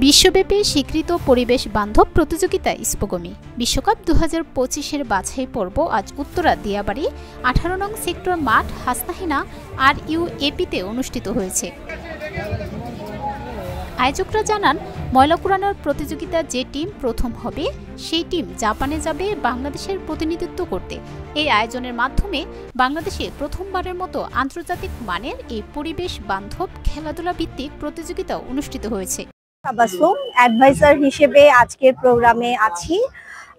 বিশ্বব্যাপী স্বীকৃত পরিবেশ বান্ধব প্রতিযোগিতা স্পোগমি বিশ্বকাপ 2025-এর বাছাই পর্ব আজ উত্তরা দিয়াবাড়ি 18 নং সেক্টর মাঠ হাসনাহিনা RUAP-তে অনুষ্ঠিত হয়েছে। আয়োজকরা জানান, ময়লা কুড়ানোর প্রতিযোগিতা যে টিম প্রথম হবে সেই টিম জাপানে যাবে বাংলাদেশের প্রতিনিধিত্ব করতে। এই আয়োজনের মাধ্যমে বাংলাদেশে প্রথমবারের মতো আন্তর্জাতিক মানের এই পরিবেশ বান্ধব খেলাধুলা ভিত্তিক প্রতিযোগিতা অনুষ্ঠিত হয়েছে। অ্যাডভাইজার হিসেবে আজকের প্রোগ্রামে আছি।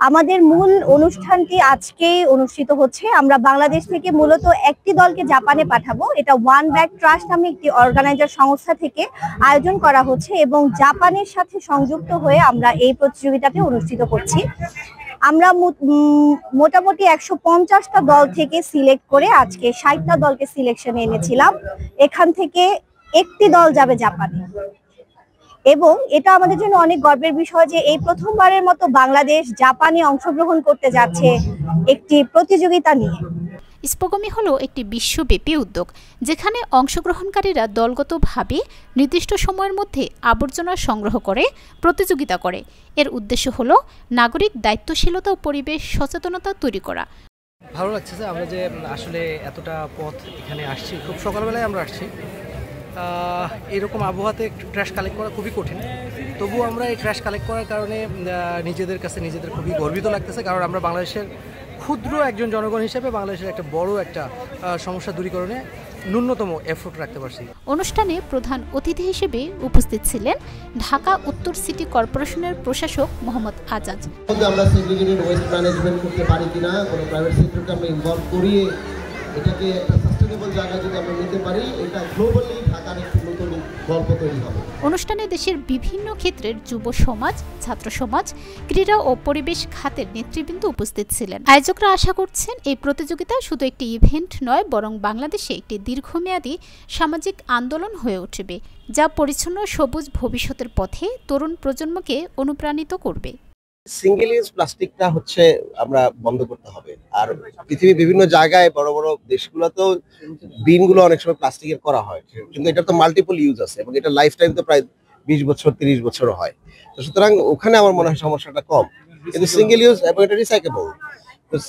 আমাদের মূল অনুষ্ঠানটি আজকে অনুষ্ঠিত হচ্ছে। আমরা বাংলাদেশ থেকে মূলত একটি দলকে জাপানে পাঠাবো। এটা ওয়ান ব্যাগ ট্রাস্ট নামে একটি অর্গানাইজার সংস্থা থেকে আয়োজন করা হচ্ছে এবং জাপানের সাথে সংযুক্ত হয়ে আমরা এই প্রতিযোগিতাটি অনুষ্ঠিত করছি। আমরা মোটামুটি 150টা দল থেকে সিলেক্ট করে আজকে 60টা দলকে সিলেকশনে এনেছিলাম। এখান থেকে একটি দল যাবে জাপানে এবং এটা আমাদের জন্য অনেক গর্বের বিষয় যে এই প্রথমবারের মতো বাংলাদেশ জাপানে অংশগ্রহণ করতে যাচ্ছে একটি প্রতিযোগিতা নিয়ে। স্পোগমি হলো একটি বিশ্বব্যাপী উদ্যোগ যেখানে অংশগ্রহণকারীরা দলগতভাবে নির্দিষ্ট সময়ের মধ্যে আবর্জনা সংগ্রহ করে প্রতিযোগিতা করে। এর উদ্দেশ্য হলো নাগরিক দায়িত্বশীলতা ও পরিবেশ সচেতনতা তৈরি করা। ভালো লাগছে যে আমরা যে আসলে এতটা পথ এখানে আসছি, খুব সকালবেলায় আমরা আসছি। এরকম আবহাওয়াতে একটু ট্র্যাশ কালেক্ট করা খুবই কঠিন, তবুও আমরা এই ট্র্যাশ কালেক্ট করার কারণে নিজেদের কাছে নিজেদের খুবই গর্বিত লাগতেছে, কারণ আমরা বাংলাদেশের ক্ষুদ্র একজন জনগণ হিসেবে বাংলাদেশের একটা বড় একটা সমস্যা দূরীকরণে ন্যূনতম এফোর্ট রাখতে পারছি। অনুষ্ঠানে প্রধান অতিথি হিসেবে উপস্থিত ছিলেন ঢাকা উত্তর সিটি কর্পোরেশনের প্রশাসক মোহাম্মদ আজাজ। আমরা সেগ্রিগেটেড ওয়েস্ট ম্যানেজমেন্ট করতে পারি কিনা, কোনো প্রাইভেট সেক্টরকে আমরা ইনভলভ করিয়ে এটাকে একটা সাস্টেনেবল জায়গায় যদি আমরা নিতে পারি, এটা গ্লোবালি ঢাকার একটি নতুন গল্প তৈরি হবে। অনুষ্ঠানে দেশের বিভিন্ন ক্ষেত্রের যুব সমাজ, ছাত্র সমাজ, ক্রীড়া ও পরিবেশ খাতের নেতৃবৃন্দ উপস্থিত ছিলেন। আয়োজকরা আশা করছেন এই প্রতিযোগিতা শুধু একটি ইভেন্ট নয়, বরং বাংলাদেশে একটি দীর্ঘমেয়াদী সামাজিক আন্দোলন হয়ে উঠবে, যা পরিচ্ছন্ন সবুজ ভবিষ্যতের পথে তরুণ প্রজন্মকে অনুপ্রাণিত করবে। সিঙ্গেল ইউজ প্লাস্টিকটা হচ্ছে আমরা বন্ধ করতে হবে। আর পৃথিবীর বিভিন্ন জায়গায় বড় বড় দেশগুলোতেও বিনগুলো অনেক সময় প্লাস্টিকের করা হয়, কিন্তু এটা তো মাল্টিপল ইউজ আছে এবং এটা লাইফ টাইম তো প্রায় 20 বছর 30 বছরও হয়। তো সুতরাং ওখানে আমার মনে হয় সমস্যাটা কম, কিন্তু সিঙ্গেল ইউজ এবং এটা রিসাইকেবল।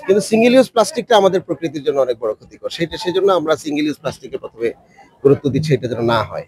কিন্তু সিঙ্গেল ইউজ প্লাস্টিকটা আমাদের প্রকৃতির জন্য অনেক বড় ক্ষতিকর। সেই জন্য আমরা সিঙ্গেল ইউজ প্লাস্টিকের প্রথমে গুরুত্ব দিচ্ছি, এটা যেন না হয়।